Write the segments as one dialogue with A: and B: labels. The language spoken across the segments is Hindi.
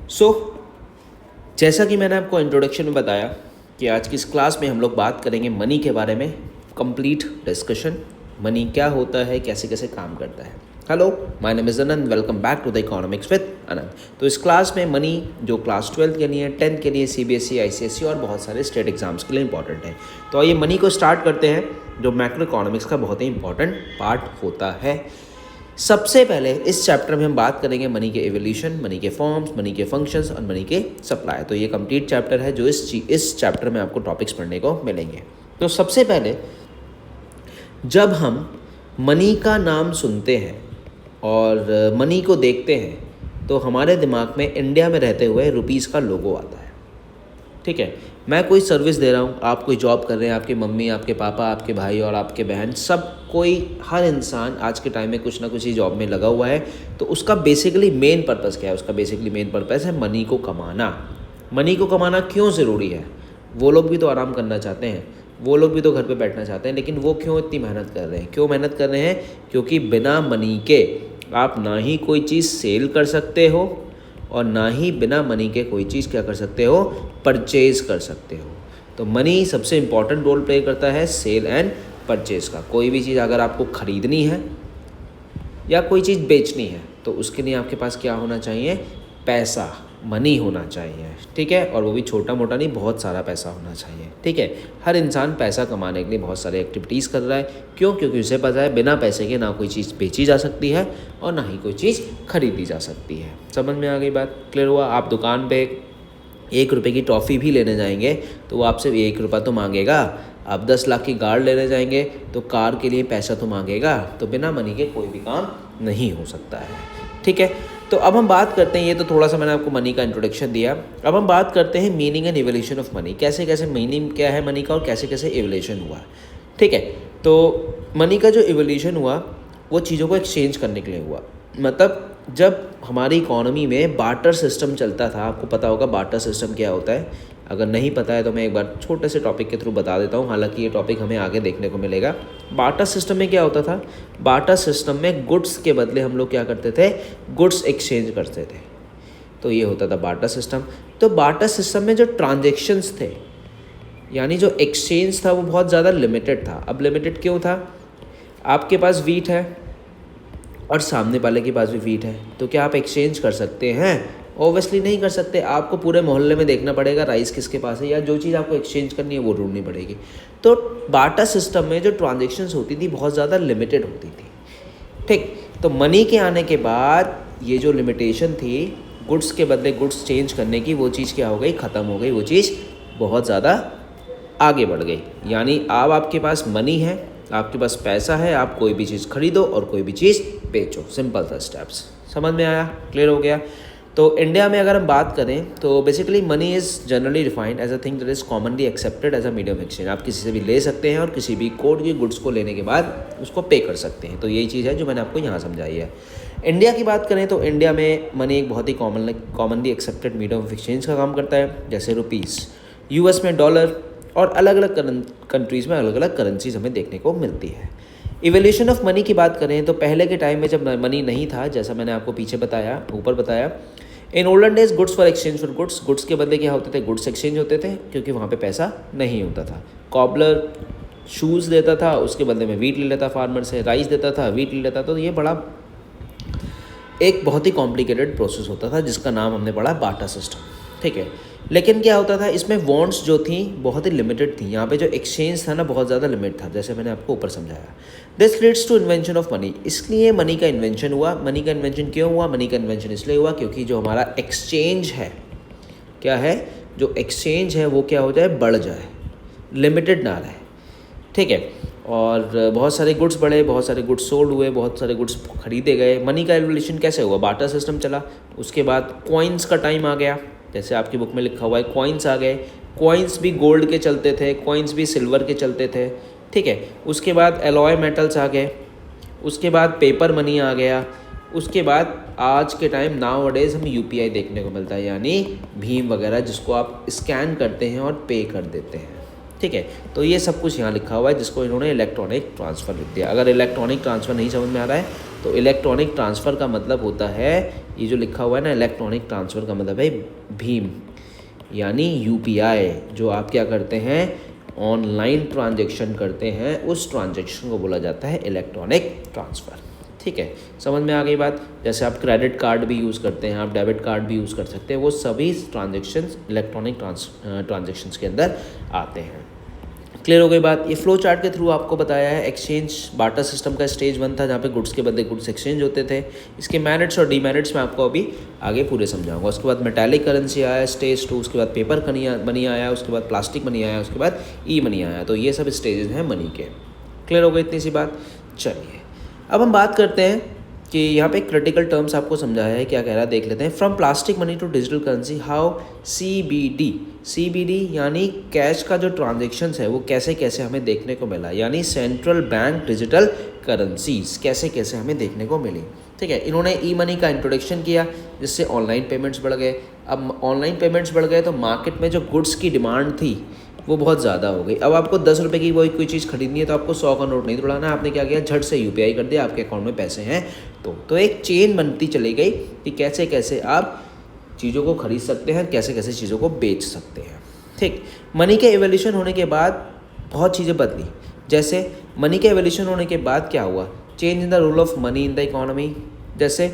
A: सो जैसा कि मैंने आपको इंट्रोडक्शन में बताया कि आज की इस क्लास में हम लोग बात करेंगे मनी के बारे में, कंप्लीट डिस्कशन। मनी क्या होता है, कैसे कैसे काम करता है। Hello, my name is Anant, welcome back to the economics with Anant. तो इस क्लास में मनी जो क्लास 12 के लिए, 10th के लिए, CBSE, ICSE और बहुत सारे स्टेट एग्जाम्स के लिए इंपॉर्टेंट है। तो आइए मनी को स्टार्ट करते हैं, जो मैक्रो इकोनॉमिक्स का बहुत ही इंपॉर्टेंट पार्ट होता है। सबसे पहले इस चैप्टर में हम बात करेंगे मनी के एवोल्यूशन, मनी के फॉर्म्स, मनी के फंक्शंस और मनी के सप्लाई। तो ये कंप्लीट चैप्टर है जो इस चैप्टर में आपको टॉपिक्स पढ़ने को मिलेंगे। तो सबसे पहले जब हम मनी का नाम सुनते हैं और मनी को देखते हैं तो हमारे दिमाग में इंडिया में रहते हुए रुपीज़ का लोगो आता है। ठीक है, मैं कोई सर्विस दे रहा हूँ, आप कोई जॉब कर रहे हैं, आपकी मम्मी, आपके पापा, आपके भाई और आपके बहन, सब कोई, हर इंसान आज के टाइम में कुछ ना कुछ ही जॉब में लगा हुआ है। तो उसका बेसिकली मेन पर्पज़ क्या है? उसका बेसिकली मेन पर्पज़ है मनी को कमाना। मनी को कमाना क्यों ज़रूरी है? वो लोग भी तो आराम करना चाहते हैं, वो लोग भी तो घर पे बैठना चाहते हैं, लेकिन वो क्यों इतनी मेहनत कर रहे हैं? क्यों मेहनत कर रहे हैं? क्योंकि बिना मनी के आप ना ही कोई चीज़ सेल कर सकते हो और ना ही बिना मनी के कोई चीज़ क्या कर सकते हो? परचेज़ कर सकते हो। तो मनी सबसे इम्पॉर्टेंट रोल प्ले करता है सेल एंड परचेज़ का। कोई भी चीज़ अगर आपको ख़रीदनी है या कोई चीज़ बेचनी है तो उसके लिए आपके पास क्या होना चाहिए? पैसा, मनी होना चाहिए। ठीक है, और वो भी छोटा मोटा नहीं, बहुत सारा पैसा होना चाहिए। ठीक है, हर इंसान पैसा कमाने के लिए बहुत सारे एक्टिविटीज़ कर रहा है। क्यों? क्योंकि उसे पता है बिना पैसे के ना कोई चीज़ बेची जा सकती है और ना ही कोई चीज़ खरीदी जा सकती है। समझ में आ गई बात? क्लियर हुआ? आप दुकान पे 1 रुपये की टॉफ़ी भी लेने जाएंगे तो वो आपसे 1 रुपया तो मांगेगा। आप 10 लाख की कार लेने जाएंगे तो कार के लिए पैसा तो मांगेगा। तो बिना मनी के कोई भी काम नहीं हो सकता है। ठीक है, तो अब हम बात करते हैं, ये तो थोड़ा सा मैंने आपको मनी का इंट्रोडक्शन दिया। अब हम बात करते हैं meaning and evolution of money. कैसे कैसे मीनिंग क्या है मनी का और कैसे कैसे एवोल्यूशन हुआ। ठीक है, तो मनी का जो एवोल्यूशन हुआ वो चीज़ों को एक्सचेंज करने के लिए हुआ। मतलब जब हमारी इकोनॉमी में बार्टर सिस्टम चलता था, आपको पता होगा बार्टर सिस्टम क्या होता है। अगर नहीं पता है तो मैं एक बार छोटे से टॉपिक के थ्रू बता देता हूँ, हालांकि ये टॉपिक हमें आगे देखने को मिलेगा। बार्टर सिस्टम में क्या होता था? बार्टर सिस्टम में गुड्स के बदले हम लोग क्या करते थे? गुड्स एक्सचेंज करते थे। तो ये होता था बार्टर सिस्टम। तो बार्टर सिस्टम में जो ट्रांजेक्शन्स थे, यानी जो एक्सचेंज था, वो बहुत ज़्यादा लिमिटेड था। अब लिमिटेड क्यों था? आपके पास वीट है और सामने वाले के पास भी वीट है, तो क्या आप एक्सचेंज कर सकते हैं? ऑब्वियसली नहीं कर सकते। आपको पूरे मोहल्ले में देखना पड़ेगा राइस किसके पास है, या जो चीज़ आपको एक्सचेंज करनी है वो ढूंढनी पड़ेगी। तो बार्टर सिस्टम में जो ट्रांजेक्शन्स होती थी बहुत ज़्यादा लिमिटेड होती थी। ठीक, तो मनी के आने के बाद ये जो लिमिटेशन थी गुड्स के बदले गुड्स चेंज करने की, वो चीज़ क्या हो गई? ख़त्म हो गई। वो चीज़ बहुत ज़्यादा आगे बढ़ गई। यानी अब आपके पास मनी है, आपके पास पैसा है, आप कोई भी चीज़ खरीदो और कोई भी चीज़ बेचो। सिंपल सा स्टेप्स। समझ में आया? क्लियर हो गया? तो इंडिया में अगर हम बात करें तो basically money is generally defined as a thing that is commonly accepted as a medium exchange. आप किसी से भी ले सकते हैं और किसी भी कोड की गुड्स को लेने के बाद उसको पे कर सकते हैं। तो यही चीज़ है जो मैंने आपको यहाँ समझाई है। इंडिया की बात करें तो इंडिया में मनी एक बहुत ही commonly accepted medium of exchange का काम करता है, जैसे रुपीज़, US में डॉलर और अलग अलग कंट्रीज़ में अलग अलग करेंसीज हमें देखने को मिलती है। इवोल्यूशन ऑफ मनी की बात करें तो पहले के टाइम में जब मनी नहीं था, जैसा मैंने आपको पीछे बताया, ऊपर बताया, in olden days goods for exchange for goods, goods के बदले क्या होते थे? गुड्स एक्सचेंज होते थे, क्योंकि वहाँ पे पैसा नहीं होता था। कॉबलर शूज़ देता था, उसके बदले में वीट ले लेता फार्मर से, राइस देता था, वीट ले लेता। तो ये बड़ा एक बहुत ही कॉम्प्लिकेटेड प्रोसेस होता था जिसका नाम हमने पढ़ा बार्टर सिस्टम। ठीक है, लेकिन क्या होता था इसमें? वॉन्ट्स जो थी बहुत ही लिमिटेड थी। यहाँ पे जो एक्सचेंज था ना बहुत ज़्यादा लिमिट था, जैसे मैंने आपको ऊपर समझाया। This leads to invention of money. इसलिए मनी का इन्वेंशन हुआ। मनी का इन्वेंशन क्यों हुआ? मनी का इन्वेंशन इसलिए हुआ क्योंकि जो हमारा एक्सचेंज है, क्या है? जो एक्सचेंज है वो क्या हो जाए? बढ़ जाए, लिमिटेड ना रहे। ठीक है, और बहुत सारे गुड्स बढ़े, बहुत सारे गुड्स सोल्ड हुए, बहुत सारे गुड्स खरीदे गए। मनी का एवोल्यूशन कैसे हुआ? बार्टर सिस्टम चला, उसके बाद कॉइन्स का टाइम आ गया। जैसे आपकी बुक में लिखा हुआ है कॉइन्स आ गए। कॉइन्स भी गोल्ड के चलते थे, कॉइन्स भी सिल्वर के चलते थे। ठीक है, उसके बाद एलॉय मेटल्स आ गए, उसके बाद पेपर मनी आ गया, उसके बाद आज के टाइम नाउ डेज हमें UPI देखने को मिलता है, यानी भीम वगैरह, जिसको आप स्कैन करते हैं और पे कर देते हैं। ठीक है, तो ये सब कुछ यहाँ लिखा हुआ है जिसको इन्होंने इलेक्ट्रॉनिक ट्रांसफ़र लिख दिया। अगर इलेक्ट्रॉनिक ट्रांसफ़र नहीं समझ में आ रहा है तो इलेक्ट्रॉनिक ट्रांसफ़र का मतलब होता है, ये जो लिखा हुआ है ना इलेक्ट्रॉनिक ट्रांसफ़र का मतलब है भीम यानी यूपीआई। जो आप क्या करते हैं, ऑनलाइन ट्रांजैक्शन करते हैं, उस ट्रांजैक्शन को बोला जाता है इलेक्ट्रॉनिक ट्रांसफ़र। ठीक है, समझ में आ गई बात। जैसे आप क्रेडिट कार्ड भी यूज़ करते हैं, आप डेबिट कार्ड भी यूज़ कर सकते हैं, वो सभी ट्रांजैक्शंस इलेक्ट्रॉनिक ट्रांजैक्शंस के अंदर आते हैं। क्लियर हो गई बात। ये फ्लो चार्ट के थ्रू आपको बताया है एक्सचेंज बार्टर सिस्टम का स्टेज 1 था, जहाँ पे गुड्स के बदले गुड्स एक्सचेंज होते थे। इसके मेरिट्स और डीमेरिट्स मैं आपको अभी आगे पूरे समझाऊंगा। उसके बाद मेटालिक करेंसी आया स्टेज 2, उसके बाद पेपर मनी आया, उसके बाद प्लास्टिक मनी आया, उसके बाद ई मनी आया। तो ये सब स्टेजेस हैं मनी के। क्लियर हो गई इतनी सी बात। चलिए अब हम बात करते हैं कि यहाँ पे क्रिटिकल टर्म्स आपको समझाया है, क्या कह रहा है देख लेते हैं। From plastic money to digital currency how CBD यानी कैश का जो ट्रांजेक्शन्स है वो कैसे कैसे हमें देखने को मिला, यानी सेंट्रल बैंक डिजिटल करेंसीज कैसे कैसे हमें देखने को मिली। ठीक है, इन्होंने ई मनी का इंट्रोडक्शन किया जिससे ऑनलाइन पेमेंट्स बढ़ गए। अब ऑनलाइन पेमेंट्स बढ़ गए तो मार्केट में जो गुड्स की डिमांड थी वो बहुत ज़्यादा हो गई। अब आपको 10 रुपये की कोई चीज़ खरीदनी है तो आपको 100 का नोट नहीं तोड़ाना, आपने क्या किया, झट से UPI कर दिया, आपके अकाउंट में पैसे हैं। तो एक चेन बनती चली गई कि कैसे कैसे आप चीज़ों को खरीद सकते हैं, कैसे कैसे चीज़ों को बेच सकते हैं। ठीक, मनी के एवोल्यूशन होने के बाद बहुत चीज़ें बदली। जैसे मनी के एवोल्यूशन होने के बाद क्या हुआ, change in the role of money in the economy. जैसे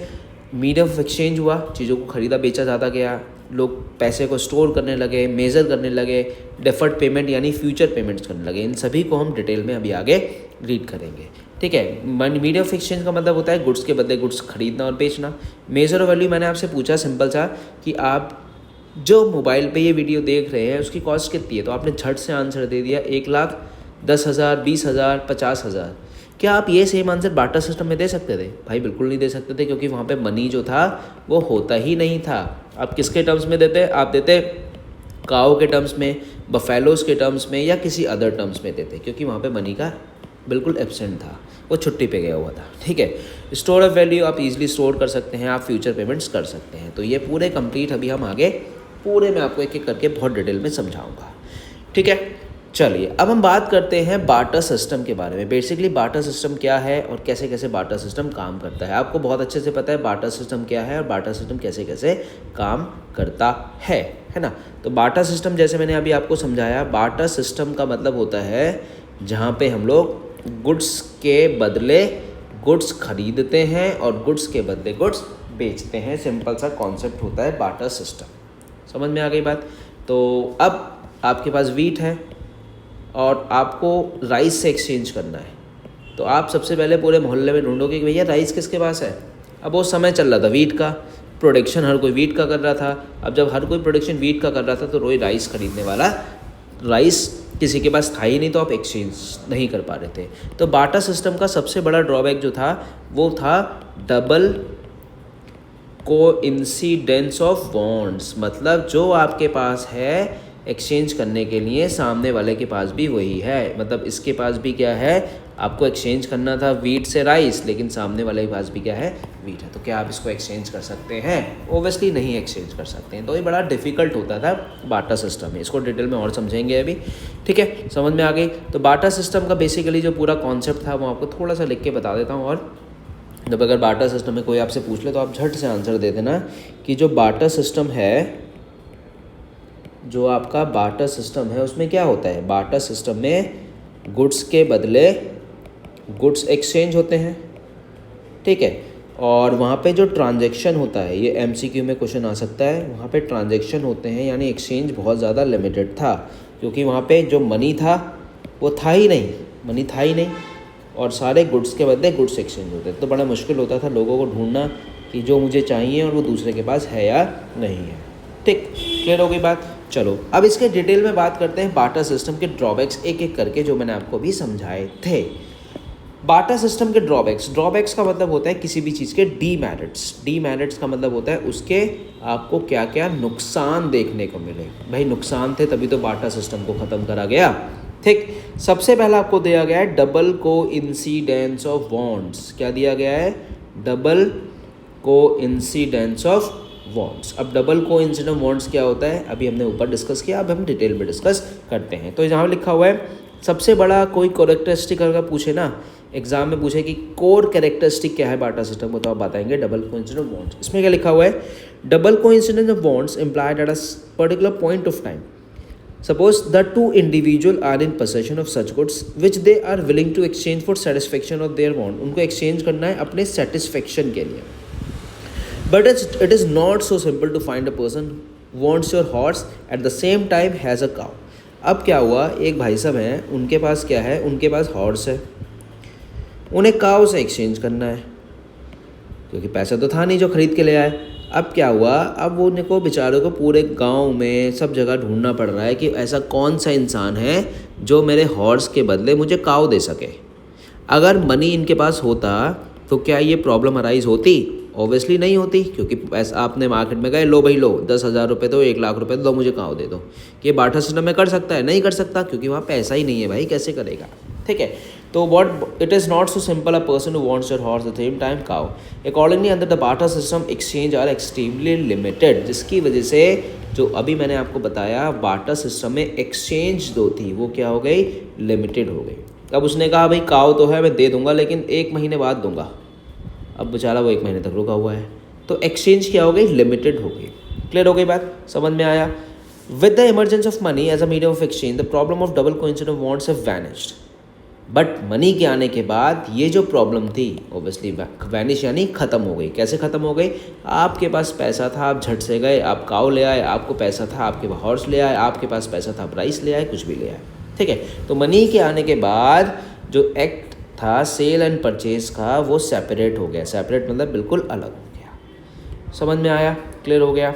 A: मीडियम ऑफ एक्सचेंज हुआ, चीज़ों को खरीदा बेचा ज़्यादा गया, लोग पैसे को स्टोर करने लगे, मेज़र करने लगे, डेफर्ड पेमेंट यानी फ्यूचर पेमेंट्स करने लगे। इन सभी को हम डिटेल में अभी आगे रीड करेंगे। ठीक है, मीडियम ऑफ एक्सचेंज का मतलब होता है गुड्स के बदले गुड्स खरीदना और बेचना। मेजर ऑफ वैल्यू मैंने आपसे पूछा सिंपल सा कि आप जो मोबाइल पे ये वीडियो देख रहे हैं उसकी कॉस्ट कितनी है, तो आपने झट से आंसर दे दिया 1,10,000, 20,000, 50,000। क्या आप ये सेम आंसर बार्टर सिस्टम में दे सकते थे? भाई बिल्कुल नहीं दे सकते थे, क्योंकि वहाँ पे मनी जो था वो होता ही नहीं था। आप किसके टर्म्स में देते? आप देते काओ के टर्म्स में, बफेलोस के टर्म्स में या किसी अदर टर्म्स में देते, क्योंकि वहाँ पे मनी का बिल्कुल एब्सेंट था, वो छुट्टी पे गया हुआ था। ठीक है, स्टोर ऑफ वैल्यू आप इजीली स्टोर कर सकते हैं, आप फ्यूचर पेमेंट्स कर सकते हैं। तो ये पूरे कंप्लीट अभी हम आगे पूरे मैं आपको एक एक करके बहुत डिटेल में समझाऊंगा। ठीक है, चलिए अब हम बात करते हैं बार्टर सिस्टम के बारे में। बेसिकली बार्टर सिस्टम क्या है और कैसे कैसे बार्टर सिस्टम काम करता है। आपको बहुत अच्छे से पता है बार्टर सिस्टम क्या है और बार्टर सिस्टम कैसे कैसे काम करता है ना। तो बार्टर सिस्टम जैसे मैंने अभी आपको समझाया, बार्टर सिस्टम का मतलब होता है जहाँ पे हम लोग गुड्स के बदले गुड्स खरीदते हैं और गुड्स के बदले गुड्स बेचते हैं। सिंपल सा कॉन्सेप्ट होता है बार्टर सिस्टम। समझ में आ गई बात। तो अब आपके पास वीट है और आपको राइस से एक्सचेंज करना है, तो आप सबसे पहले पूरे मोहल्ले में ढूंढोगे कि भैया राइस किसके पास है। अब वो समय चल रहा था वीट का, प्रोडक्शन हर कोई वीट का कर रहा था। अब जब हर कोई प्रोडक्शन वीट का कर रहा था तो रोज राइस खरीदने वाला राइस किसी के पास था ही नहीं, तो आप एक्सचेंज नहीं कर पा रहे थे। तो बार्टर सिस्टम का सबसे बड़ा ड्रॉबैक जो था वो था डबल कोइंसिडेंस ऑफ बॉन्ड्स। मतलब जो आपके पास है एक्सचेंज करने के लिए सामने वाले के पास भी वही है। मतलब इसके पास भी क्या है, आपको एक्सचेंज करना था वीट से राइस, लेकिन सामने वाले के पास भी क्या है, वीट है। तो क्या आप इसको एक्सचेंज कर सकते हैं? ओबियसली नहीं एक्सचेंज कर सकते हैं। तो ये बड़ा डिफिकल्ट होता था बार्टर सिस्टम में। इसको डिटेल में और समझेंगे अभी। ठीक है, समझ में आ गई। तो बार्टर सिस्टम का बेसिकली जो पूरा कॉन्सेप्ट था वो आपको थोड़ा सा लिख के बता देता हूँ। और जब अगर बार्टर सिस्टम में कोई आपसे पूछ ले तो आप झट से आंसर दे देना कि जो बार्टर सिस्टम है, जो आपका बार्टर सिस्टम है उसमें क्या होता है। बार्टर सिस्टम में गुड्स के बदले गुड्स एक्सचेंज होते हैं। ठीक है, और वहाँ पे जो ट्रांजैक्शन होता है, ये MCQ में क्वेश्चन आ सकता है, वहाँ पे ट्रांजैक्शन होते हैं, यानी एक्सचेंज बहुत ज़्यादा लिमिटेड था, क्योंकि वहाँ पे जो मनी था वो था ही नहीं, मनी था ही नहीं, और सारे गुड्स के बदले गुड्स एक्सचेंज होते हैं। तो बड़ा मुश्किल होता था लोगों को ढूंढना कि जो मुझे चाहिए और वो दूसरे के पास है या नहीं है। ठीक, क्लियर हो गई बात। चलो अब इसके डिटेल में बात करते हैं बार्टर सिस्टम के ड्रॉबैक्स एक एक करके, जो मैंने आपको भी समझाए थे। बार्टर सिस्टम के ड्रॉबैक्स का मतलब होता है किसी भी चीज़ के डीमेरिट्स का मतलब होता है उसके आपको क्या क्या नुकसान देखने को मिले। भाई नुकसान थे तभी तो बार्टर सिस्टम को ख़त्म करा गया। ठीक, सबसे पहला आपको दिया गया है डबल कोइंसिडेंस ऑफ बॉन्ड्स। क्या दिया गया है? Double coincidence of bonds. अब डबल कोइंसिडेंस बॉन्ड्स क्या होता है अभी हमने ऊपर डिस्कस किया, अब हम डिटेल में डिस्कस करते हैं। तो यहाँ लिखा हुआ है सबसे बड़ा कोई कैरेक्टरिस्टिक अगर पूछे ना एग्जाम में पूछे कि कोर कैरेक्टरिस्टिक क्या है बाटा सिस्टम को, तो आप बताएंगे डबल कोइंसिडेंट बॉन्ड्स। इसमें क्या लिखा हुआ है, double coincidence of bonds implied at a particular point of time. Suppose the two individual are in possession of such goods which they are willing to exchange for satisfaction of their bond. उनको एक्सचेंज करना है अपने सेटिस्फेक्शन के लिए। But it is not so simple to find a person wants your horse at the same time has a cow. अब क्या हुआ, एक भाई साहब हैं, उनके पास क्या है, उनके पास हॉर्स है, उन्हें काउ से एक्सचेंज करना है क्योंकि पैसा तो था नहीं जो खरीद के ले आए। अब क्या हुआ, अब वो उनको बेचारों को पूरे गांव में सब जगह ढूंढना पड़ रहा है कि ऐसा कौन सा इंसान है जो मेरे हॉर्स के बदले मुझे काउ दे सके। अगर मनी इनके पास होता तो क्या ये प्रॉब्लम अराइज होती? ऑब्वियसली नहीं होती, क्योंकि पैसा आपने मार्केट में गए, लो भाई लो 10,000 रुपये दो, 1 लाख रुपये दो, मुझे काउ दे दो। कि बाटा सिस्टम में कर सकता है? नहीं कर सकता, क्योंकि वहाँ पैसा ही नहीं है भाई, कैसे करेगा। ठीक है, तो what it is not so simple a person who wants your horse at the same time cow. Accordingly under the barter system exchange are extremely limited, जिसकी वजह से जो अभी मैंने आपको बताया बाटा सिस्टम में एक्सचेंज जो थी वो क्या हो गई, लिमिटेड हो गई। अब उसने कहा भाई काउ तो है मैं दे दूंगा लेकिन 1 महीने बाद दूंगा। अब बेचारा वो 1 महीने तक रुका हुआ है, तो एक्सचेंज क्या हो गई, लिमिटेड हो गई। क्लियर हो गई बात, समझ में आया। With the emergence of money as a medium of exchange the problem of double coincident bonds have vanished. But money के आने के बाद ये जो प्रॉब्लम थी ऑब्वियसली वैनिश यानी ख़त्म हो गई। कैसे ख़त्म हो गई, आपके पास पैसा था, आप झट से गए, आप काउ ले आए, आपको पैसा था, आपके हॉर्स ले आए, आपके पास पैसा था, प्राइस ले आए, कुछ भी ले आए। ठीक है, तो मनी के आने के बाद जो एक्ट था सेल एंड परचेज का वो सेपरेट हो गया। सेपरेट मतलब बिल्कुल अलग हो गया। समझ में आया, क्लियर हो गया,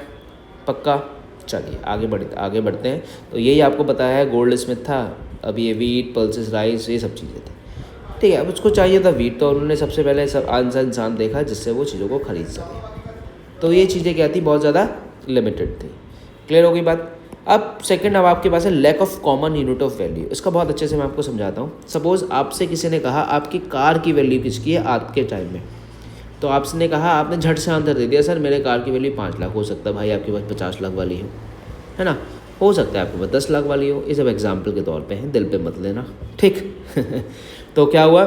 A: पक्का। चलिए आगे बढ़ते हैं। तो यही आपको बताया है, गोल्ड स्मिथ था, अभी ये वीट, पल्सेस, राइस, ये सब चीज़ें थी। ठीक है, अब उसको चाहिए था वीट, तो उन्होंने सबसे पहले सब इंसान देखा जिससे वो चीज़ों को खरीद सके। तो ये चीज़ें क्या थी, बहुत ज़्यादा लिमिटेड थी। क्लियर हो गई बात। अब सेकंड, अब आपके पास है lack of common unit of value. इसका बहुत अच्छे से मैं आपको समझाता हूँ। सपोज़ आपसे किसी ने कहा आपकी कार की वैल्यू किसकी है आज के टाइम में, तो आपने कहा, आपने झट से आंसर दे दिया, सर मेरे कार की वैल्यू 5 लाख। हो सकता है भाई आपके पास 50 लाख वाली हो, है ना, हो सकता है आपके पास 10 लाख वाली हो। ये सब एग्जाम्पल के तौर पे हैं, दिल पे मत लेना, ठीक। तो क्या हुआ,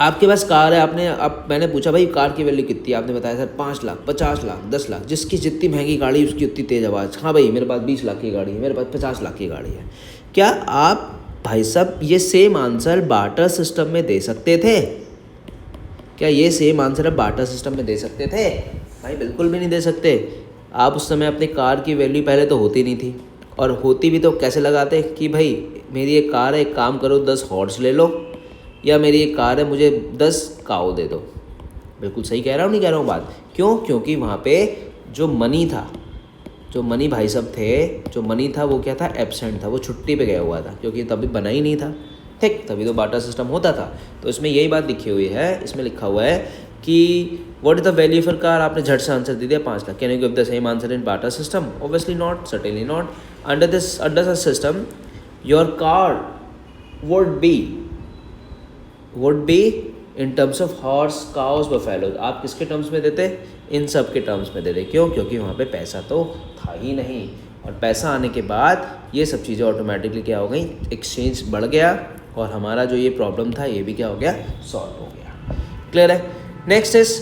A: आपके पास कार है, मैंने पूछा भाई कार की वैल्यू कितनी है, आपने बताया सर 5 लाख, 50 लाख, 10 लाख, जिसकी जितनी महंगी गाड़ी उसकी उतनी तेज़ आवाज़। हाँ भाई मेरे पास 20 लाख की गाड़ी है, मेरे पास 50 लाख की गाड़ी है। क्या आप भाई साहब ये सेम आंसर बार्टर सिस्टम में दे सकते थे? क्या ये सेम आंसर आप बार्टर सिस्टम में दे सकते थे? भाई बिल्कुल भी नहीं दे सकते। आप उस समय अपनी कार की वैल्यू पहले तो होती नहीं थी, और होती भी तो कैसे लगाते कि भाई मेरी एक कार है, एक काम करो 10 हॉर्स ले लो, या मेरी एक कार है मुझे 10 काऊ दे दो। बिल्कुल सही कह रहा हूँ, नहीं कह रहा हूँ बात? क्यों? क्योंकि वहाँ पे जो मनी था, जो मनी भाई साहब थे, जो मनी था वो क्या था, एब्सेंट था, वो छुट्टी पे गया हुआ था, क्योंकि तभी बना ही नहीं था। ठीक, तभी तो बाटा सिस्टम होता था। तो इसमें यही बात लिखी हुई है, इसमें लिखा हुआ है कि what is the value for car. आपने झट से आंसर दे दिया 5 lakh. Can you give the same answer in Bata system? Obviously not, certainly not. Under the system your car would be in terms of horse, cows, buffaloes। आप किसके टर्म्स में देते? इन सब के टर्म्स में देते। क्यों? क्योंकि वहाँ पे पैसा तो था ही नहीं, और पैसा आने के बाद ये सब चीज़ें ऑटोमेटिकली क्या हो गई, एक्सचेंज बढ़ गया, और हमारा जो ये प्रॉब्लम था ये भी क्या हो गया, सॉल्व हो गया। क्लियर है। Next is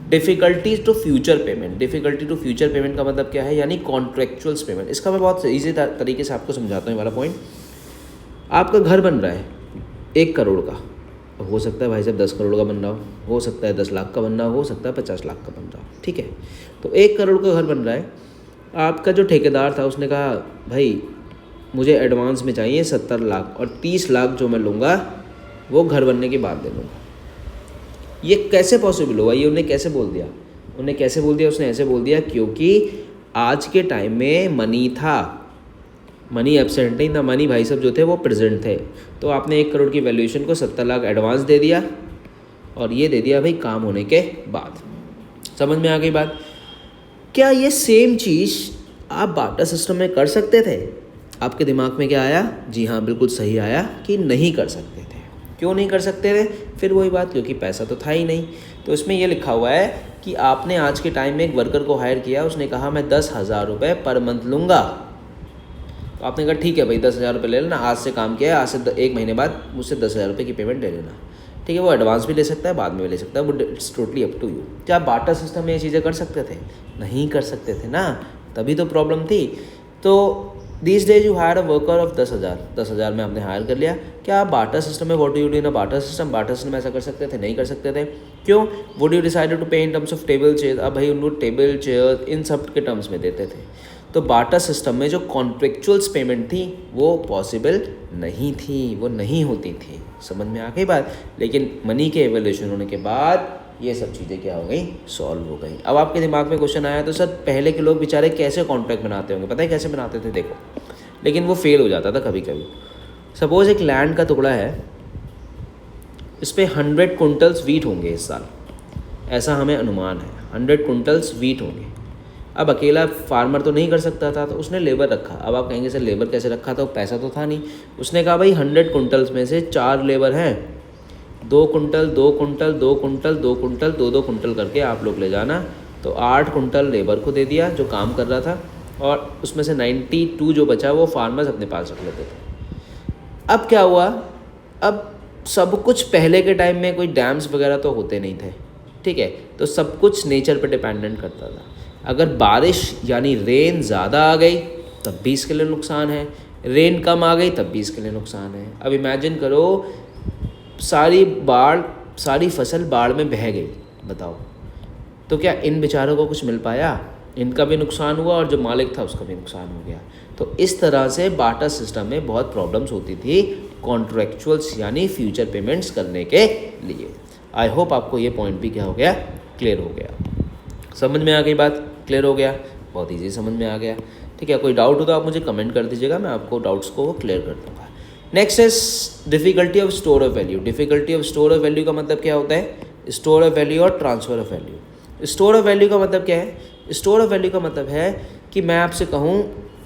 A: difficulties to future payment. Difficulty to future payment का मतलब क्या है, यानी कॉन्ट्रेक्चुअल्स पेमेंट। इसका मैं बहुत ईजी तरीके से आपको समझाता हूँ। वाला पॉइंट, आपका घर बन रहा है 1 करोड़ का, हो सकता है भाई साहब 10 करोड़ का बन रहा हो सकता है 10 लाख का बन रहा हो सकता है 50 लाख का बन रहा हो। ठीक है, तो 1 करोड़ का घर बन रहा है। आपका जो ठेकेदार था उसने कहा भाई मुझे एडवांस में चाहिए 70 लाख, और 30 लाख जो मैं लूँगा वो घर बनने के बाद दे दूँगा। ये कैसे पॉसिबल हुआ? ये उन्हें कैसे बोल दिया? उसने ऐसे बोल दिया क्योंकि आज के टाइम में मनी था, मनी एब्सेंट नहीं था, मनी भाई साहब जो थे वो प्रेजेंट थे। तो आपने 1 करोड़ की वैल्यूएशन को 70 लाख एडवांस दे दिया, और ये दे दिया भाई काम होने के बाद। समझ में आ गई बात? क्या ये सेम चीज़ आप बाटा सिस्टम में कर सकते थे? आपके दिमाग में क्या आया? जी हाँ, बिल्कुल सही आया कि नहीं कर सकते थे। क्यों नहीं कर सकते थे? फिर वही बात, क्योंकि पैसा तो था ही नहीं। तो इसमें ये लिखा हुआ है कि आपने आज के टाइम में एक वर्कर को हायर किया, उसने कहा मैं 10,000 रुपये पर मंथ लूँगा, तो आपने कहा ठीक है भाई 10,000 रुपये ले लेना, आज से काम किया है, आज से 1 महीने बाद मुझसे 10,000 रुपये की पेमेंट ले लेना। ठीक है, वो एडवांस भी ले सकता है, बाद में भी ले सकता है, वो it's totally up to you. क्या बाटा सिस्टम में ये चीज़ें कर सकते थे? नहीं कर सकते थे ना, तभी तो प्रॉब्लम थी। तो this days you hire a worker of 10,000 में आपने हायर कर लिया। क्या आप बाटा सिस्टम में what do you do in a Bata system ऐसा कर सकते थे? नहीं कर सकते थे। क्यों? वुड यू डिसाइडेड टू पे इन टर्म्स ऑफ टेबल चेयर? अब भाई उनको टेबल चेयर इन सब के टर्म्स में देते थे। तो बाटा सिस्टम में जो कॉन्ट्रेक्चुअल्स पेमेंट थी वो पॉसिबल नहीं थी, वो नहीं होती थी। समझ में आ गई बात? लेकिन मनी के एवोल्यूशन होने के बाद ये सब चीज़ें क्या हो गई? सॉल्व हो गई। अब आपके दिमाग में क्वेश्चन आया तो सर पहले के लोग बेचारे कैसे कॉन्ट्रैक्ट बनाते होंगे? पता है कैसे बनाते थे? देखो, लेकिन वो फेल हो जाता था कभी कभी। सपोज एक लैंड का टुकड़ा है, इस पर 100 क्विंटल्स वीट होंगे इस साल, ऐसा हमें अनुमान है। 100 क्विंटल्स वीट होंगे। अब अकेला फार्मर तो नहीं कर सकता था, तो उसने लेबर रखा। अब आप कहेंगे सर लेबर कैसे रखा था? पैसा तो था नहीं। उसने कहा भाई 100 क्विंटल्स में से 4 लेबर हैं, 2 quintal 2 quintal 2 quintal 2 quintal 2-2 quintal करके आप लोग ले जाना। तो 8 कुंटल लेबर को दे दिया जो काम कर रहा था, और उसमें से 92 जो बचा वो फार्मर्स अपने पास रख लेते थे। अब क्या हुआ? अब सब कुछ पहले के टाइम में कोई डैम्स वगैरह तो होते नहीं थे, ठीक है, तो सब कुछ नेचर पे डिपेंडेंट करता था। अगर बारिश यानी रेन ज़्यादा आ गई तब भी इसके लिए नुकसान है, रेन कम आ गई तब भी इसके लिए नुकसान है। अब इमेजिन करो सारी फसल बाढ़ में बह गई, बताओ, तो क्या इन बेचारों को कुछ मिल पाया? इनका भी नुकसान हुआ और जो मालिक था उसका भी नुकसान हो गया। तो इस तरह से बाटा सिस्टम में बहुत प्रॉब्लम्स होती थी कॉन्ट्रैक्चुअल्स यानी फ्यूचर पेमेंट्स करने के लिए। आई होप आपको ये पॉइंट भी क्या हो गया? क्लियर हो गया। समझ में आ गई बात? क्लियर हो गया? बहुत ईजी समझ में आ गया। ठीक है, कोई डाउट हो तो आप मुझे कमेंट कर दीजिएगा, मैं आपको डाउट्स को क्लियर कर दूँगा। Next is difficulty of store of value. Difficulty of store of value का मतलब क्या होता है? स्टोर ऑफ वैल्यू और transfer of value. Store of value का मतलब क्या है? स्टोर ऑफ वैल्यू का मतलब है कि मैं आपसे कहूँ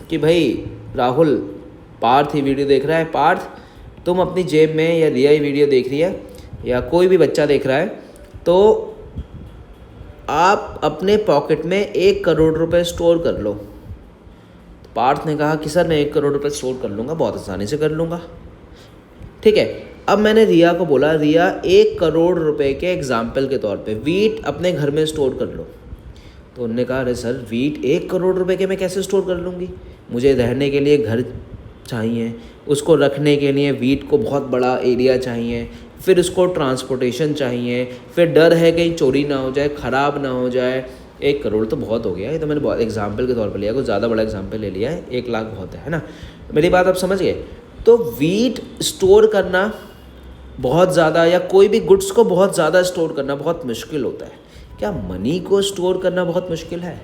A: कि भाई राहुल, पार्थ ये वीडियो देख रहा है, पार्थ तुम अपनी जेब में, या रिया वीडियो देख रही है, या कोई भी बच्चा देख रहा है, तो आप अपने पॉकेट में 1 करोड़ रुपए स्टोर कर लो। तो पार्थ ने कहा कि सर मैं 1 करोड़ रुपए स्टोर कर लूँगा, बहुत आसानी से कर लूँगा। ठीक है, अब मैंने रिया को बोला, रिया 1 करोड़ रुपए के एग्जाम्पल के तौर पे वीट अपने घर में स्टोर कर लो। तो उन्होंने कहा अरे सर वीट 1 करोड़ रुपए के मैं कैसे स्टोर कर लूँगी? मुझे रहने के लिए घर चाहिए, उसको रखने के लिए वीट को बहुत बड़ा एरिया चाहिए, फिर उसको ट्रांसपोर्टेशन चाहिए, फिर डर है कहीं चोरी ना हो जाए, ख़राब ना हो जाए। 1 करोड़ तो बहुत हो गया, ये तो मैंने बहुत एग्जाम्पल के तौर पर लिया, कुछ ज़्यादा बड़ा एग्जाम्पल ले लिया है। 1 लाख बहुत है ना? मेरी बात आप समझ गए? तो वीट स्टोर करना बहुत ज़्यादा, या कोई भी गुड्स को बहुत ज़्यादा स्टोर करना बहुत मुश्किल होता है। क्या मनी को स्टोर करना बहुत मुश्किल है?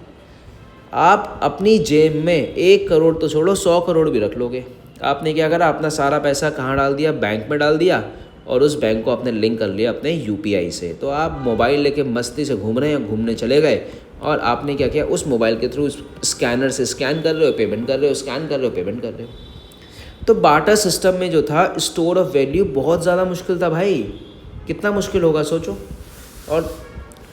A: आप अपनी जेब में 1 करोड़ तो छोड़ो, 100 करोड़ भी रख लोगे। आपने क्या करा? अपना सारा पैसा कहाँ डाल दिया? बैंक में डाल दिया, और उस बैंक को आपने लिंक कर लिया अपने यूपीआई से। तो आप मोबाइल लेके मस्ती से घूम रहे हैं, घूमने चले गए, और आपने क्या किया? उस मोबाइल के थ्रू स्कैनर से स्कैन कर रहे हो, पेमेंट कर रहे हो, स्कैन कर रहे हो, पेमेंट कर रहे हो। तो बाटा सिस्टम में जो था स्टोर ऑफ वैल्यू बहुत ज़्यादा मुश्किल था भाई। कितना मुश्किल होगा सोचो। और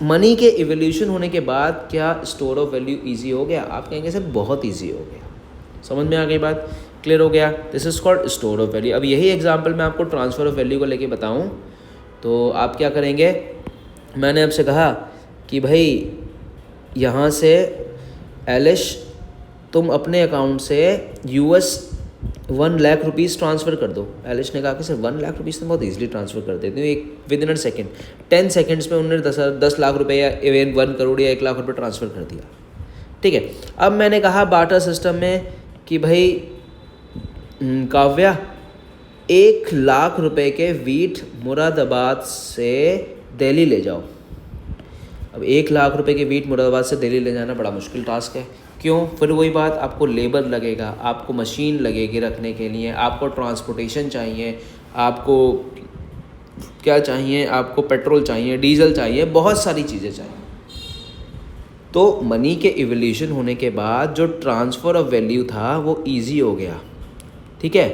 A: मनी के इवोल्यूशन होने के बाद क्या स्टोर ऑफ वैल्यू ईजी हो गया? आप कहेंगे सर बहुत ईजी हो गया। समझ में आ गई बात? क्लियर हो गया? This is called store of value. अब यही एग्जांपल मैं आपको ट्रांसफ़र ऑफ वैल्यू को लेके बताऊं तो आप क्या करेंगे? मैंने आपसे कहा कि भाई यहाँ से एलिश तुम अपने अकाउंट से US 1 लाख रुपीज़ ट्रांसफ़र कर दो। एलिश ने कहा कि सर 1 लाख रुपीज़ तो बहुत ईजिली ट्रांसफ़र कर देती हूँ, एक विदिन अ सेकेंड, 10 सेकेंड्स में उन्होंने 10 लाख रुपये या 1 करोड़ या 1 लाख रुपये ट्रांसफ़र कर दिया। ठीक है, अब मैंने कहा बाटा सिस्टम में कि भाई काव्या 1 लाख रुपए के वीट मुरादाबाद से दिल्ली ले जाओ। अब 1 लाख रुपए के वीट मुरादाबाद से दिल्ली ले जाना बड़ा मुश्किल टास्क है। क्यों? फिर वही बात, आपको लेबर लगेगा, आपको मशीन लगेगी रखने के लिए, आपको ट्रांसपोर्टेशन चाहिए, आपको क्या चाहिए? आपको पेट्रोल चाहिए, डीजल चाहिए, बहुत सारी चीज़ें चाहिए। तो मनी के इवोल्यूशन होने के बाद जो ट्रांसफ़र ऑफ वैल्यू था वो ईजी हो गया। ठीक है,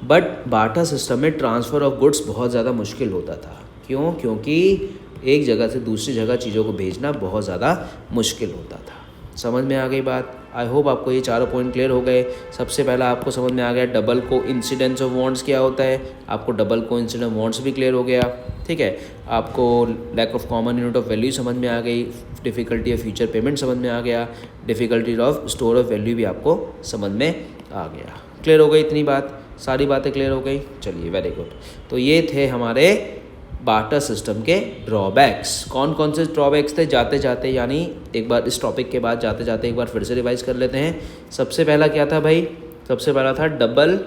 A: बट बाटा सिस्टम में ट्रांसफ़र ऑफ गुड्स बहुत ज़्यादा मुश्किल होता था। क्यों? क्योंकि एक जगह से दूसरी जगह चीज़ों को भेजना बहुत ज़्यादा मुश्किल होता था। समझ में आ गई बात? आई होप आपको ये चारों पॉइंट क्लियर हो गए। सबसे पहला आपको समझ में आ गया double coincidence of wants क्या होता है, आपको double coincidence of wants भी क्लियर हो गया, ठीक है। आपको lack of common unit of value समझ में आ गई, डिफ़िकल्टी ऑफ फ्यूचर पेमेंट समझ में आ गया, difficulty of store of value भी आपको समझ में आ गया। क्लियर हो गई इतनी बात, सारी बातें क्लियर हो गई। चलिए वेरी गुड। तो ये थे हमारे बार्टर सिस्टम के ड्रॉबैक्स। कौन कौन से ड्रॉबैक्स थे, जाते जाते यानी एक बार इस टॉपिक के बाद जाते जाते एक बार फिर से रिवाइज कर लेते हैं। सबसे पहला क्या था भाई, सबसे पहला था डबल,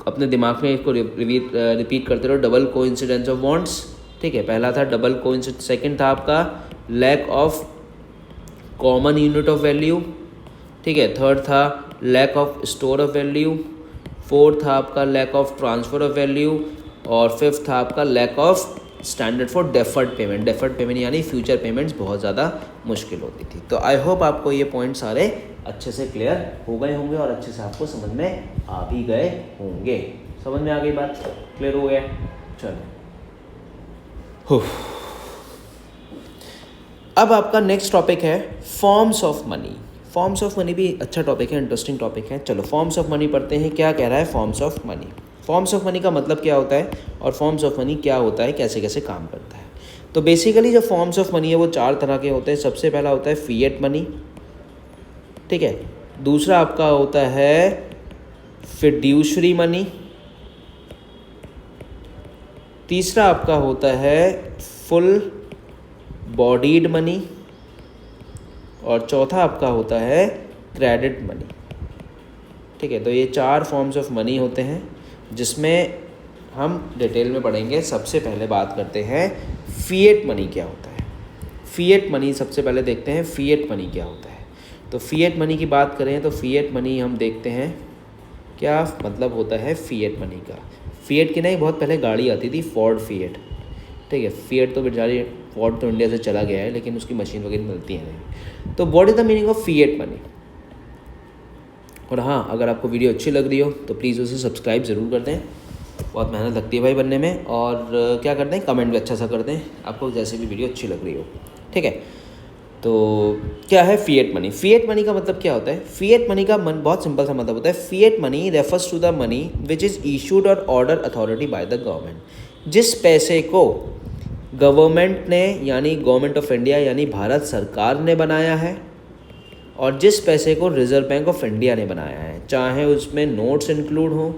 A: अपने दिमाग में इसको रिपीट करते रहो, डबल कोइंसिडेंस ऑफ वांट्स, ठीक है। पहला था डबल कोइंसिडेंस, सेकंड था आपका lack of common unit of value, ठीक है। थर्ड था lack of store of value, fourth था आपका lack of transfer of value, और फिफ्थ था आपका lack of standard for deferred payment. Deferred payment यानी फ्यूचर पेमेंट्स बहुत ज़्यादा मुश्किल होती थी। तो आई होप आपको ये पॉइंट सारे अच्छे से क्लियर हो गए होंगे और अच्छे से आपको समझ में आ भी गए होंगे। समझ में आ गई बात, क्लियर हो गया। चलो, अब आपका नेक्स्ट टॉपिक है forms of money. Forms of money भी अच्छा टॉपिक है, इंटरेस्टिंग टॉपिक है। चलो फॉर्म्स ऑफ मनी पढ़ते हैं, क्या कह रहा है forms of money. Forms of money का मतलब क्या होता है और फॉर्म्स ऑफ मनी क्या होता है, कैसे कैसे काम करता है। तो बेसिकली जो फॉर्म्स ऑफ मनी है वो चार तरह के होते हैं। सबसे पहला होता है फिएट मनी, ठीक है। दूसरा आपका होता है फिड्यूशरी मनी, तीसरा आपका होता है फुल बॉडीड मनी, और चौथा आपका होता है क्रेडिट मनी, ठीक है। तो ये चार फॉर्म्स ऑफ मनी होते हैं जिसमें हम डिटेल में पढ़ेंगे। सबसे पहले बात करते हैं फिएट मनी क्या होता है। फिएट मनी सबसे पहले देखते हैं फिएट मनी क्या होता है। तो फिएट मनी की बात करें तो फिएट मनी हम देखते हैं क्या मतलब होता है फिएट मनी का। फिएट की नहीं, बहुत पहले गाड़ी आती थी फोर्ड फिएट, ठीक है। फिएट तो बेचारी फोर्ड तो इंडिया से चला गया है, लेकिन उसकी मशीन वगैरह मिलती है नहीं। तो what is the meaning of fiat money. और हाँ, अगर आपको वीडियो अच्छी लग रही हो तो प्लीज़ उसे सब्सक्राइब ज़रूर कर दें, बहुत मेहनत लगती है भाई बनने में। और क्या करते हैं, कमेंट भी अच्छा सा कर दें आपको जैसे भी वीडियो अच्छी लग रही हो, ठीक है। तो क्या है फिएट मनी। फिएट मनी का मतलब क्या होता है। फिएट मनी का बहुत सिंपल सा मतलब होता है, fiat money refers to the money which is issued और order authority by the government. जिस पैसे को गवर्नमेंट ने यानी गवर्नमेंट ऑफ इंडिया यानी भारत सरकार ने बनाया है, और जिस पैसे को रिजर्व बैंक ऑफ इंडिया ने बनाया है, चाहे उसमें नोट्स इंक्लूड हों,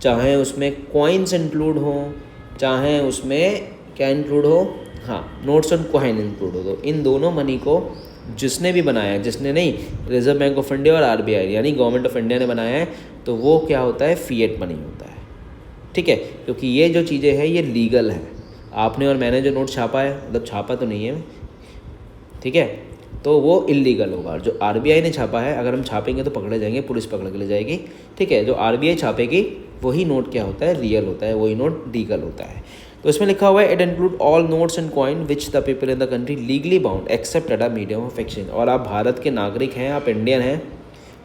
A: चाहे उसमें कॉइन्स इंक्लूड हों, चाहे उसमें क्या इंक्लूड हो, हाँ नोट्स और कॉइन इंक्लूड हो, तो इन दोनों मनी को जिसने भी बनाया है, जिसने नहीं, रिजर्व बैंक ऑफ इंडिया और आरबीआई यानी गवर्नमेंट ऑफ इंडिया ने बनाया है, तो वो क्या होता है फिएट मनी होता है, ठीक है। क्योंकि ये जो चीज़ें हैं ये लीगल है। आपने और मैंने जो नोट छापा है, मतलब छापा तो नहीं है, ठीक है, तो वो इलीगल होगा। जो आरबीआई ने छापा है, अगर हम छापेंगे तो पकड़े जाएंगे, पुलिस पकड़ के ले जाएगी, ठीक है। जो आरबीआई छापेगी वही नोट क्या होता है, रियल होता है, वही नोट लीगल होता है। तो इसमें लिखा हुआ है it include all notes and coin which the people in the country legally bound accept at a medium of exchange. और आप भारत के नागरिक हैं, आप इंडियन हैं,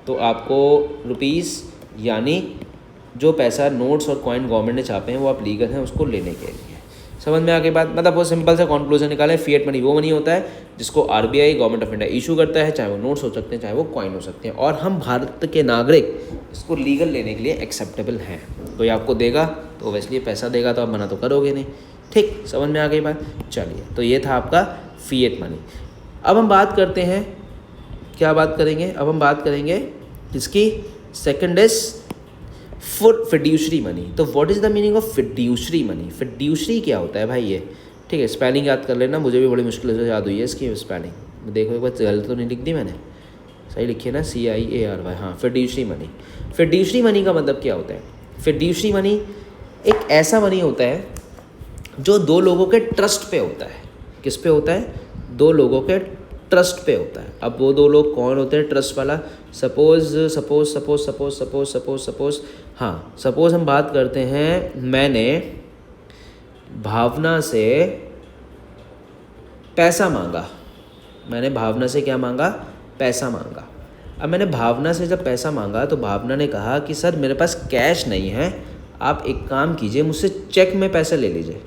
A: तो आपको रुपीज़ यानी जो पैसा नोट्स और कॉइन गवर्नमेंट ने छापे हैं वो आप लीगल हैं उसको लेने के लिए। समझ में आ गई बात। मतलब वो सिंपल सा कॉन्क्लूजन निकालें, फिएट मनी वो मनी होता है जिसको RBI government of India issue करता है, चाहे वो नोट्स हो सकते हैं चाहे वो कॉइन हो सकते हैं, और हम भारत के नागरिक इसको लीगल लेने के लिए एक्सेप्टेबल हैं। कोई आपको देगा तो ओबियसली पैसा देगा, तो आप मना तो करोगे नहीं, ठीक। समझ में आ गई बात। चलिए, तो ये था आपका फिएट मनी। अब हम बात करते हैं, क्या बात करेंगे, अब हम बात करेंगे इसकी second is full fiduciary money. तो what is the meaning of fiduciary money. Fiduciary क्या होता है भाई ये, ठीक है। स्पेलिंग याद कर लेना, मुझे भी बड़ी मुश्किल से याद हुई है इसकी स्पेलिंग। देखो एक बार गलत तो नहीं लिख दी मैंने, सही लिखी है ना, CIARY, हाँ फिड्यूशरी मनी। फिड्यूशरी मनी का मतलब क्या होता है। फिड्यूशरी मनी एक ऐसा मनी होता है जो दो लोगों के ट्रस्ट पे होता है। किस पे होता है, दो लोगों के ट्रस्ट पे होता है। अब वो दो लोग कौन होते हैं ट्रस्ट वाला, सपोज हम बात करते हैं, मैंने भावना से पैसा मांगा, मैंने भावना से क्या मांगा, पैसा मांगा। अब मैंने भावना से जब पैसा मांगा तो भावना ने कहा कि सर मेरे पास कैश नहीं है, आप एक काम कीजिए मुझसे चेक में पैसे ले लीजिए।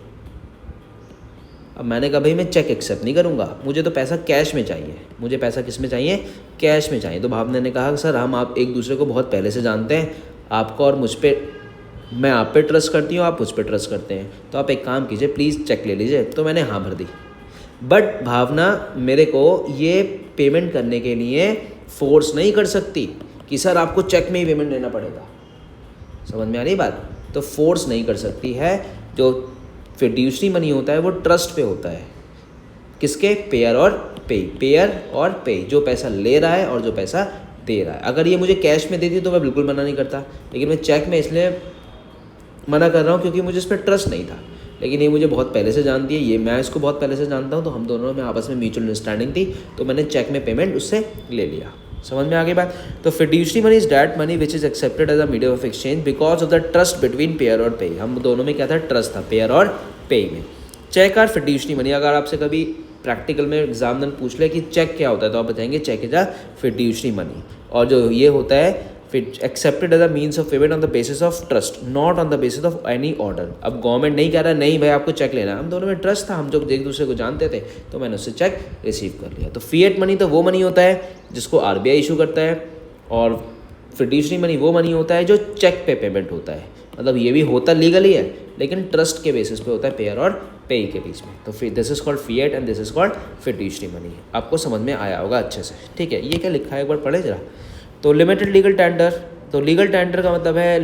A: अब मैंने कहा भाई मैं चेक एक्सेप्ट नहीं करूँगा, मुझे तो पैसा कैश में चाहिए। मुझे पैसा किस में चाहिए? कैश में चाहिए। तो भावना ने कहा सर हम आप एक दूसरे को बहुत पहले से जानते हैं, आपको और मुझ पर, मैं आप पे ट्रस्ट करती हूँ, आप मुझ पर ट्रस्ट करते हैं, तो आप एक काम कीजिए प्लीज़ चेक ले लीजिए। तो मैंने हाँ भर दी। बट भावना मेरे को ये पेमेंट करने के लिए फोर्स नहीं कर सकती कि सर आपको चेक में ही पेमेंट देना पड़ेगा। समझ में आ रही बात? तो फोर्स नहीं कर सकती है। जो फिड्यूशरी मनी होता है वो ट्रस्ट पे होता है। किसके? पेयर और पे। पेयर और पे, जो पैसा ले रहा है और जो पैसा दे रहा है। अगर ये मुझे कैश में देती तो मैं बिल्कुल मना नहीं करता, लेकिन मैं चेक में इसलिए मना कर रहा हूँ क्योंकि मुझे इस पर ट्रस्ट नहीं था। लेकिन ये मुझे बहुत पहले से जानती है, ये मैं इसको बहुत पहले से जानता हूँ, तो हम दोनों में आपस में म्यूचुअल अंडरस्टैंडिंग थी, तो मैंने चेक में पेमेंट उससे ले लिया। समझ में आ गई बात? तो fiduciary money is that money which is accepted as a medium of exchange because of the trust between payer और पे। हम दोनों में क्या था? ट्रस्ट था, पेयर और पे में। चेक और फिड्यूशरी मनी, अगर आपसे कभी प्रैक्टिकल में एग्जामिनर पूछ ले कि चेक क्या होता है, तो आप बताएंगे cheque is a fiduciary money. और जो ये होता है accepted as a means of payment on the basis of trust, not on the basis of any order. अब गवर्नमेंट नहीं कह रहा नहीं भाई आपको चेक लेना, हम दोनों में ट्रस्ट था, हम जो एक दूसरे को जानते थे, तो मैंने उससे चेक रिसीव कर लिया। तो फिएट मनी तो वो मनी होता है जिसको आरबीआई इशू करता है, और फिड्यूशरी मनी वो मनी होता है जो चेक पे पेमेंट होता है। मतलब ये भी होता लीगली है, लेकिन ट्रस्ट के बेसिस पे होता है, पेयर और पे के बीच में। तो फिर this is called fiat and this is called fiduciary money. आपको समझ में आया होगा अच्छे से, ठीक है? ये क्या लिखा है एक बार पढ़े जरा। तो लिमिटेड लीगल टेंडर, तो लीगल टेंडर का मतलब है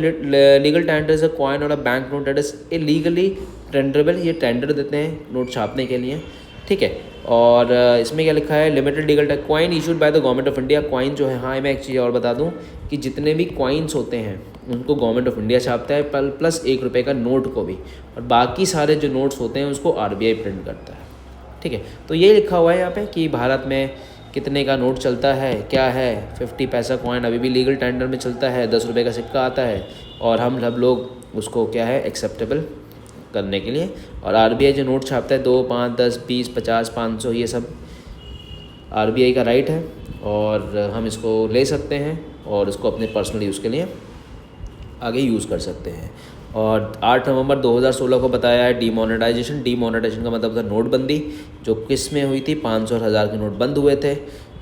A: legal tender is a coin और a bank note that is illegally tenderable. ये टेंडर देते हैं नोट छापने के लिए, ठीक है? और इसमें क्या लिखा है? Limited legal coin issued by the government of India. Coin जो है, हाँ मैं एक चीज़ और बता दूं कि जितने भी कॉइन्स होते हैं उनको गवर्नमेंट ऑफ इंडिया छापता है, प्लस ₹1 का नोट को भी, और बाकी सारे जो नोट्स होते हैं उसको आरबीआई प्रिंट करता है, ठीक है? तो ये लिखा हुआ है यहाँ पे कि भारत में कितने का नोट चलता है, क्या है। 50 पैसा कॉइन अभी भी लीगल टेंडर में चलता है, ₹10 का सिक्का आता है, और हम सब लोग उसको क्या है एक्सेप्टेबल करने के लिए। और आरबीआई जो नोट छापता है 2, 5, 10, 20, 50, 500, ये सब आरबीआई का राइट है, और हम इसको ले सकते हैं और इसको अपने पर्सनल यूज़ के लिए आगे यूज़ कर सकते हैं। और 8 नवंबर 2016 को बताया है डीमोनेटाइजेशन। डीमोनेटाइजेशन का मतलब था नोटबंदी, जो किस में हुई थी? 500 और 1000 के नोट बंद हुए थे,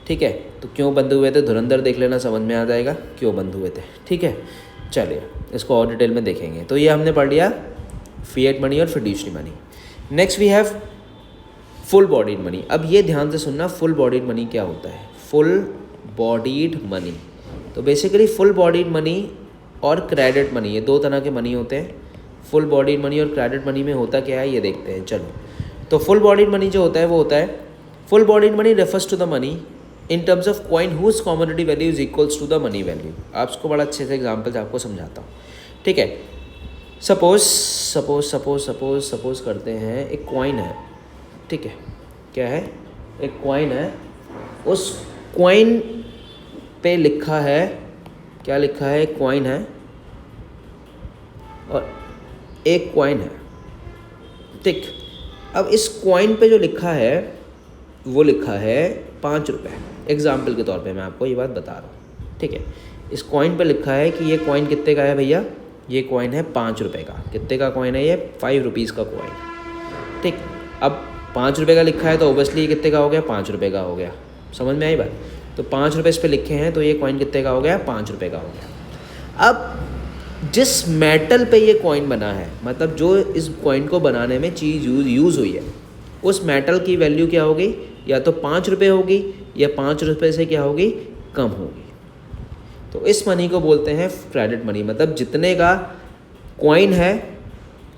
A: ठीक है? तो क्यों बंद हुए थे? धुरंधर देख लेना, समझ में आ जाएगा क्यों बंद हुए थे, ठीक है? चलिए इसको और डिटेल में देखेंगे। तो ये हमने पढ़ लिया फिएट मनी और fiduciary money. Next we have full bodied money. अब ये ध्यान से सुनना, फुल बॉडीड मनी क्या होता है? फुल बॉडीड मनी, तो बेसिकली फुल बॉडीड मनी और क्रेडिट मनी, ये 2 तरह के मनी होते हैं। फुल बॉडीड मनी और क्रेडिट मनी में होता क्या है ये देखते हैं। चलो, तो फुल बॉडीड मनी जो होता है वो होता है, full bodied money refers to the money in terms of coin whose commodity value is equals to the money value. आप इसको बड़ा अच्छे से एग्जाम्पल से आपको समझाता हूँ, ठीक है? सपोज करते हैं एक कॉइन है, ठीक है? क्या है? एक कॉइन है, उस कॉइन पे लिखा है, क्या लिखा है? कॉइन है, और एक कॉइन है, ठीक? अब इस कॉइन पे जो लिखा है वो लिखा है ₹5। एग्जाम्पल के तौर पे मैं आपको ये बात बता रहा हूँ, ठीक है? इस कॉइन पे लिखा है कि ये कॉइन कितने का है भैया? ये कॉइन है ₹5 का। कितने का कॉइन है ये? ₹5 का कॉइन, ठीक? अब ₹5 का लिखा है तो ओबियसली ये कितने का हो गया? ₹5 का हो गया। समझ में आई बात? तो ₹5 इस पे लिखे हैं, तो ये कॉइन कितने का हो गया? ₹5 का हो गया। अब जिस मेटल पे ये कॉइन बना है, मतलब जो इस कॉइन को बनाने में चीज़ यूज़ हुई है, उस मेटल की वैल्यू क्या होगी? या तो ₹5 होगी, या ₹5 से क्या होगी? कम होगी। तो इस मनी को बोलते हैं क्रेडिट मनी। मतलब जितने का कॉइन है,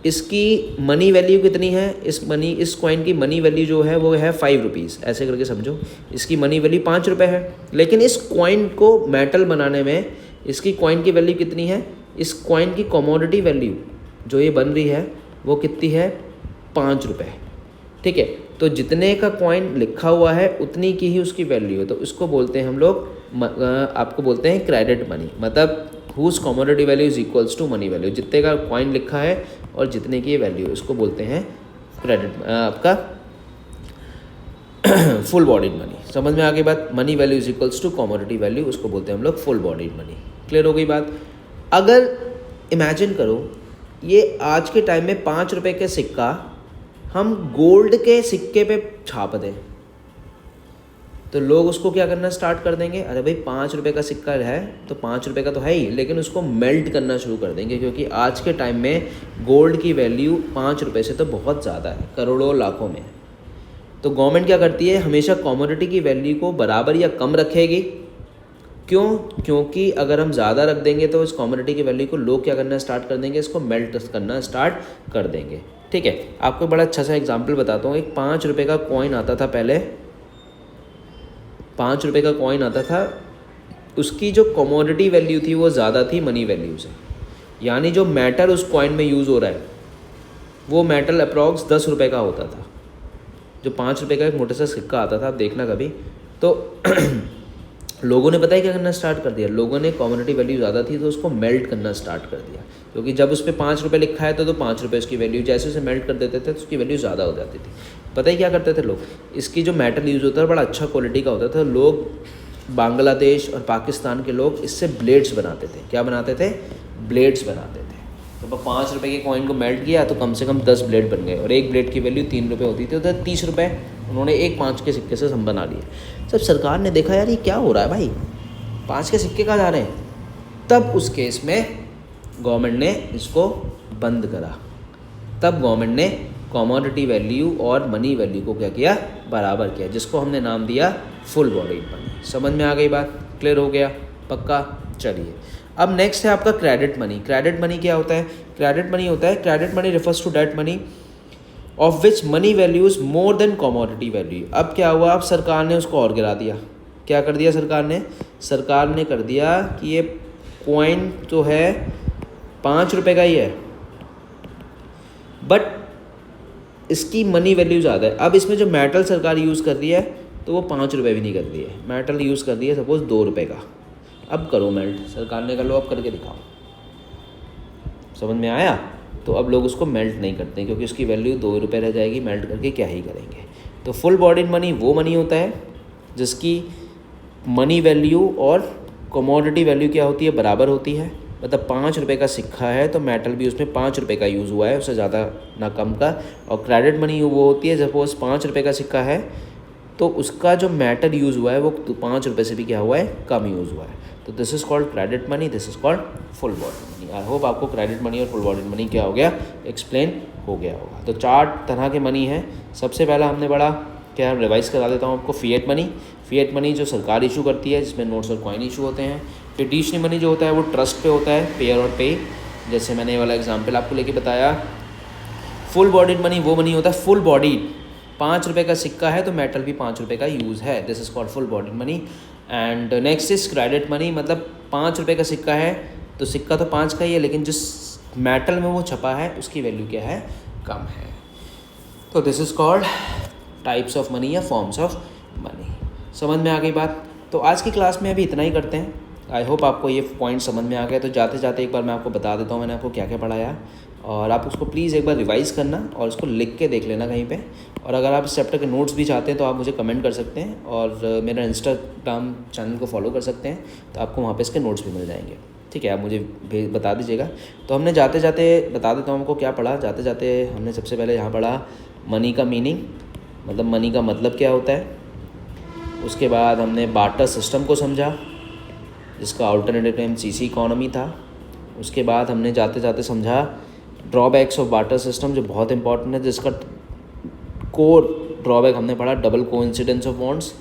A: इसकी मनी वैल्यू कितनी है? इस कॉइन की मनी वैल्यू जो है वो है ₹5, ऐसे करके समझो। इसकी मनी वैल्यू ₹5 है, लेकिन इस कॉइन को मेटल बनाने में इसकी कॉइन की वैल्यू कितनी है? इस कॉइन की कमोडिटी वैल्यू जो ये बन रही है वो कितनी है? ₹5, ठीक है? तो जितने का कॉइन लिखा हुआ है उतनी की ही उसकी वैल्यू है, तो इसको बोलते हैं हम लोग, आपको बोलते हैं क्रेडिट मनी। मतलब whose commodity value is equals to money value. जितने का कॉइन लिखा है और जितने की वैल्यू, इसको बोलते हैं क्रेडिट, आपका फुल बॉडीड मनी। समझ में आ गई बात? Money value is equals to commodity value, उसको बोलते हैं हम लोग फुल बॉडीड मनी। क्लियर हो गई बात? अगर इमेजिन करो ये आज के टाइम में ₹5 का सिक्का हम गोल्ड के सिक्के पे छाप दें तो लोग उसको क्या करना स्टार्ट कर देंगे, अरे भाई 5 रुपये का सिक्का है तो 5 रुपये का तो है ही, लेकिन उसको मेल्ट करना शुरू कर देंगे, क्योंकि आज के टाइम में गोल्ड की वैल्यू 5 रुपये से तो बहुत ज़्यादा है, करोड़ों लाखों में। तो गवर्नमेंट क्या करती है, हमेशा कमोडिटी की वैल्यू को बराबर या कम रखेगी। क्यों? क्योंकि अगर हम ज़्यादा रख देंगे तो इस कमोडिटी की वैल्यू को लोग क्या करना स्टार्ट कर देंगे, इसको मेल्ट करना स्टार्ट कर देंगे। ठीक है, आपको बड़ा अच्छा सा एग्जाम्पल बताता हूँ। एक 5 रुपये का कॉइन आता था पहले, 5 रुपये का कॉइन आता था, उसकी जो कमोडिटी वैल्यू थी वो ज़्यादा थी मनी वैल्यू से, यानी जो मेटल उस कॉइन में यूज़ हो रहा है वो मेटल अप्रॉक्स 10 रुपये का होता था। जो 5 रुपये का एक मोटा सा सिक्का आता था, आप देखना कभी, तो लोगों ने पता है क्या करना स्टार्ट कर दिया, लोगों ने कमोडिटी वैल्यू ज़्यादा थी तो उसको मेल्ट करना स्टार्ट कर दिया, क्योंकि जब उस पर 5 रुपये लिखा है तो 5 रुपये उसकी वैल्यू, जैसे उसे मेल्ट कर देते थे तो उसकी वैल्यू ज़्यादा हो जाती थी। पता है क्या करते थे लोग, इसकी जो मेटल यूज़ होता है बड़ा अच्छा क्वालिटी का होता था, लोग बांग्लादेश और पाकिस्तान के लोग इससे ब्लेड्स बनाते थे। क्या बनाते थे? ब्लेड्स बनाते थे। तो 5 रुपये के कॉइन को मेल्ट किया तो कम से कम 10 ब्लेड बन गए, और एक ब्लेड की वैल्यू 3 रुपये होती थी, तो 30 रुपये उन्होंने एक 5 के सिक्के से हम बना लिए। जब सरकार ने देखा यार ये क्या हो रहा है भाई, 5 के सिक्के कहाँ जा रहे हैं, तब उस केस में गवर्नमेंट ने इसको बंद करा। तब गवर्नमेंट ने कमोडिटी वैल्यू और मनी वैल्यू को क्या किया, बराबर किया, जिसको हमने नाम दिया फुल बॉडीड मनी। समझ में आ गई बात? क्लियर हो गया? पक्का? चलिए, अब नेक्स्ट है आपका क्रेडिट मनी। क्रेडिट मनी क्या होता है? क्रेडिट मनी होता है, credit money refers to debt money of which money value is more than commodity value. अब क्या हुआ, अब सरकार ने उसको और गिरा दिया। क्या कर दिया सरकार ने? सरकार ने कर दिया कि ये कॉइन तो है 5 रुपये का ही है, बट इसकी मनी वैल्यू ज़्यादा है। अब इसमें जो मेटल सरकार यूज़ कर रही है तो वो 5 रुपये भी नहीं कर रही है, मेटल यूज़ कर रही है सपोज़ 2 रुपये का। अब करो मेल्ट, सरकार ने कर लो, अब करके दिखाओ। समझ में आया? तो अब लोग उसको मेल्ट नहीं करते क्योंकि उसकी वैल्यू 2 रुपये रह जाएगी, मेल्ट करके क्या ही करेंगे। तो फुल बॉडीड मनी वो मनी होता है जिसकी मनी वैल्यू और कमोडिटी वैल्यू क्या होती है, बराबर होती है। मतलब 5 रुपये का सिक्का है तो मेटल भी उसमें 5 रुपये का यूज़ हुआ है, उससे ज़्यादा ना कम का। और क्रेडिट मनी वो होती है, सपोज 5 रुपये का सिक्का है तो उसका जो मेटल यूज़ हुआ है वो 5 रुपये से भी क्या हुआ है, कम यूज़ हुआ है। तो this is called credit money, this is called full body money. I hope आपको क्रेडिट मनी और फुल बॉडी मनी क्या हो गया, एक्सप्लेन हो गया होगा। तो 4 तरह के मनी हैं। सबसे पहला हमने पढ़ा, क्या रिवाइज़ करा देता हूँ आपको, फिएट मनी। फिएट मनी जो सरकार इशू करती है, जिसमें नोट्स और कॉइन इशू होते हैं। फिड्यूशियरी मनी जो होता है वो ट्रस्ट पे होता है, पेयर और पे, जैसे मैंने ये वाला एग्जांपल आपको लेके बताया। फुल बॉडीड मनी वो मनी होता है फुल बॉडीड, 5 रुपये का सिक्का है तो मेटल भी 5 रुपये का यूज़ है, this is called full bodied money. And next is credit money, मतलब 5 रुपये का सिक्का है तो सिक्का तो 5 का ही है, लेकिन जिस मेटल में वो छपा है उसकी वैल्यू क्या है, कम है। तो this is called types of money या फॉर्म्स ऑफ मनी। समझ में आ गई बात? तो आज की क्लास में अभी इतना ही करते हैं। आई होप आपको ये पॉइंट समझ में आ गया। तो जाते जाते एक बार मैं आपको बता देता हूँ मैंने आपको क्या क्या पढ़ाया, और आप उसको प्लीज़ एक बार रिवाइज़ करना और उसको लिख के देख लेना कहीं पे। और अगर आप इस चैप्टर के नोट्स भी चाहते हैं तो आप मुझे कमेंट कर सकते हैं, और मेरा इंस्टाग्राम चैनल को फॉलो कर सकते हैं, तो आपको वहाँ पे इसके नोट्स भी मिल जाएंगे। ठीक है, आप मुझे बता दीजिएगा। तो हमने जाते जाते बता देता हूँ हमको क्या पढ़ा। जाते जाते हमने सबसे पहले यहाँ पढ़ा मनी का मीनिंग, मतलब मनी का मतलब क्या होता है। उसके बाद हमने बार्टर सिस्टम को समझा, जिसका अल्टरनेटिव नेम सीसी इकोनॉमी था। उसके बाद हमने जाते जाते समझा ड्रॉबैक्स ऑफ बार्टर सिस्टम, जो बहुत इंपॉर्टेंट है, जिसका कोर ड्रॉबैक हमने पढ़ा डबल कोइंसिडेंस ऑफ बॉन्ड्स।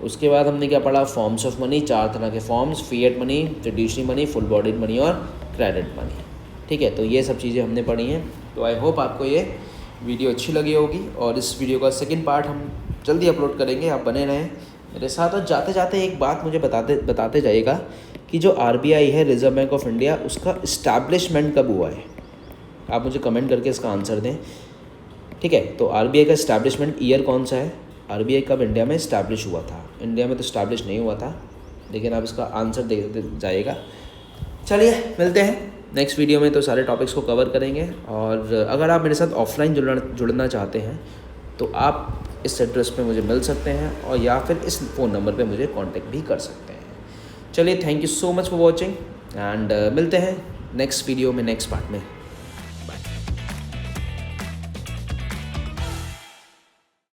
A: उसके बाद हमने क्या पढ़ा, फॉर्म्स ऑफ मनी, 4 तरह के forms, fiat money, fiduciary money, full bodied money और क्रेडिट मनी। ठीक है, तो ये सब चीज़ें हमने पढ़ी हैं। तो आई होप आपको ये वीडियो अच्छी लगी होगी, और इस वीडियो का सेकंड पार्ट हम जल्दी अपलोड करेंगे। आप बने रहें मेरे साथ। और जाते जाते एक बात मुझे बताते जाइएगा कि जो RBI है, रिजर्व बैंक ऑफ इंडिया, उसका इस्टेब्लिशमेंट कब हुआ है। आप मुझे कमेंट करके इसका आंसर दें। ठीक है, तो RBI का इस्टेब्लिशमेंट ईयर कौन सा है, RBI कब इंडिया में इस्टेब्लिश हुआ था। इंडिया में तो इस्टेब्लिश नहीं हुआ था, लेकिन आप इसका आंसर दे जाइएगा। चलिए मिलते हैं नेक्स्ट वीडियो में, तो सारे टॉपिक्स को कवर करेंगे। और अगर आप मेरे साथ ऑफलाइन जुड़ना चाहते हैं तो आप इस एड्रेस पे मुझे मिल सकते हैं, और या फिर इस फ़ोन नंबर पे मुझे कांटेक्ट भी कर सकते हैं। चलिए, thank you so much for watching, and मिलते हैं नेक्स्ट वीडियो में, नेक्स्ट पार्ट में।